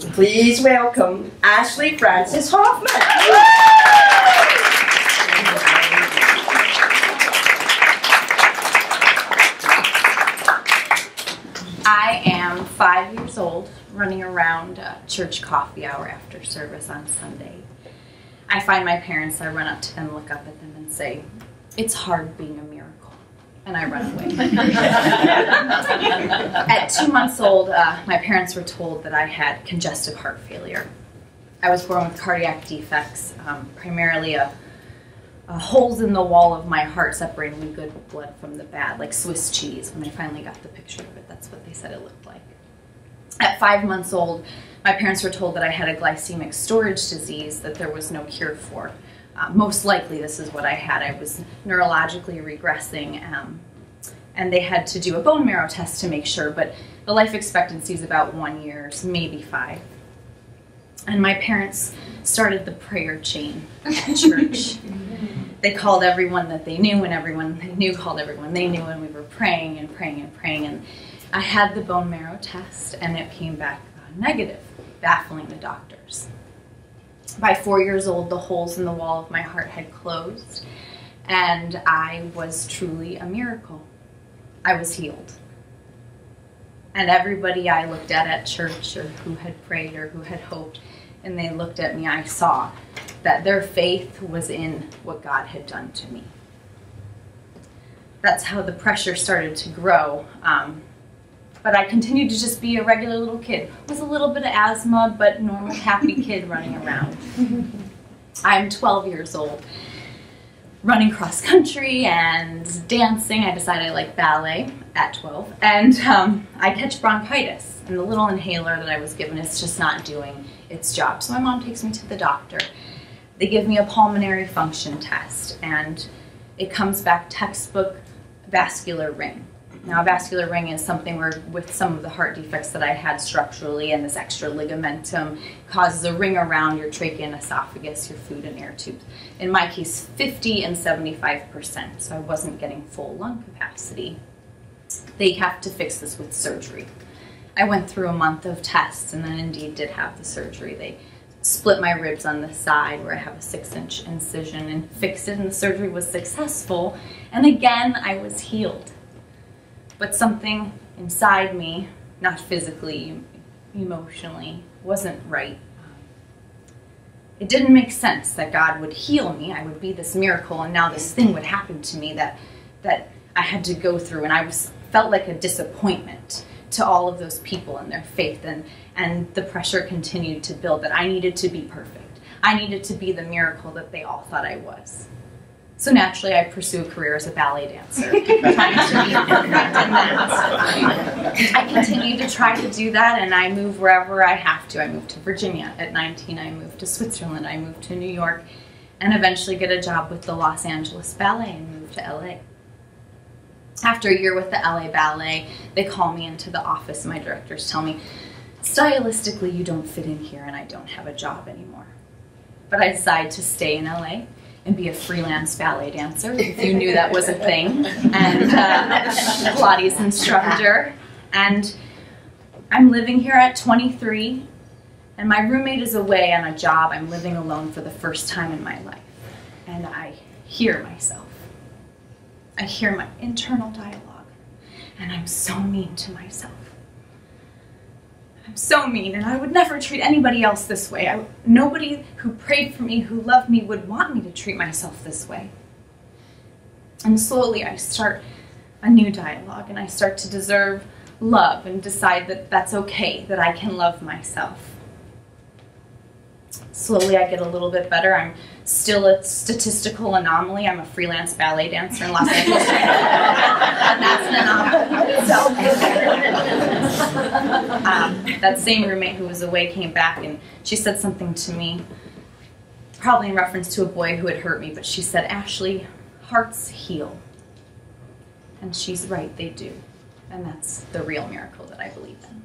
Please welcome Ashley Francis Hoffman. I am 5 years old, running around church coffee hour after service on Sunday. I find my parents, I run up to them, look up at them and say, "It's hard being a miracle," and I run away. At 2 months old, my parents were told that I had congestive heart failure. I was born with cardiac defects, primarily holes in the wall of my heart separating the good blood from the bad, like Swiss cheese. When I finally got the picture of it, that's what they said it looked like. At 5 months old, my parents were told that I had a glycemic storage disease that there was no cure for. Most likely this is what I had. I was neurologically regressing, and they had to do a bone marrow test to make sure, but the life expectancy is about 1 year, maybe 5. And my parents started the prayer chain at church. They called everyone that they knew, and everyone they knew called everyone they knew, and we were praying and praying and praying. And I had the bone marrow test, and it came back negative, baffling the doctors. By 4 years old, the holes in the wall of my heart had closed, and I was truly a miracle. I was healed. And everybody I looked at church, or who had prayed, or who had hoped, and they looked at me, I saw that their faith was in what God had done to me. That's how the pressure started to grow. But I continued to just be a regular little kid with a little bit of asthma, but normal, happy kid running around. I'm 12 years old, running cross country and dancing. I decided I like ballet at 12, and I catch bronchitis, and the little inhaler that I was given is just not doing its job. So my mom takes me to the doctor. They give me a pulmonary function test, and it comes back textbook vascular ring. Now, a vascular ring is something where, with some of the heart defects that I had structurally, and this extra ligamentum causes a ring around your trachea and esophagus, your food and air tubes. In my case, 50 and 75%, so I wasn't getting full lung capacity. They have to fix this with surgery. I went through a month of tests, and then indeed did have the surgery. They split my ribs on the side where I have a 6-inch incision and fixed it, and the surgery was successful. And again, I was healed. But something inside me, not physically, emotionally, wasn't right. It didn't make sense that God would heal me. I would be this miracle, and now this thing would happen to me that I had to go through. And I felt like a disappointment to all of those people and their faith. And the pressure continued to build that I needed to be perfect. I needed to be the miracle that they all thought I was. So naturally, I pursue a career as a ballet dancer, trying to be perfect in that. I continue to try to do that, and I move wherever I have to. I moved to Virginia at 19. I moved to Switzerland. I moved to New York, and eventually get a job with the Los Angeles Ballet and move to LA. After a year with the LA Ballet, they call me into the office, and my directors tell me, "Stylistically, you don't fit in here, and I don't have a job anymore." But I decide to stay in LA and be a freelance ballet dancer, if you knew that was a thing, and Pilates instructor. And I'm living here at 23, and my roommate is away on a job. I'm living alone for the first time in my life, and I hear myself. I hear my internal dialogue, and I'm so mean to myself. I'm so mean, and I would never treat anybody else this way. Nobody who prayed for me, who loved me, would want me to treat myself this way. And slowly I start a new dialogue, and I start to deserve love and decide that that's okay, that I can love myself. Slowly I get a little bit better. I'm still a statistical anomaly. I'm a freelance ballet dancer in Los Angeles. And that's an anomaly. That same roommate who was away came back, and she said something to me, probably in reference to a boy who had hurt me, but she said, "Ashley, hearts heal." And she's right, they do. And that's the real miracle that I believe in.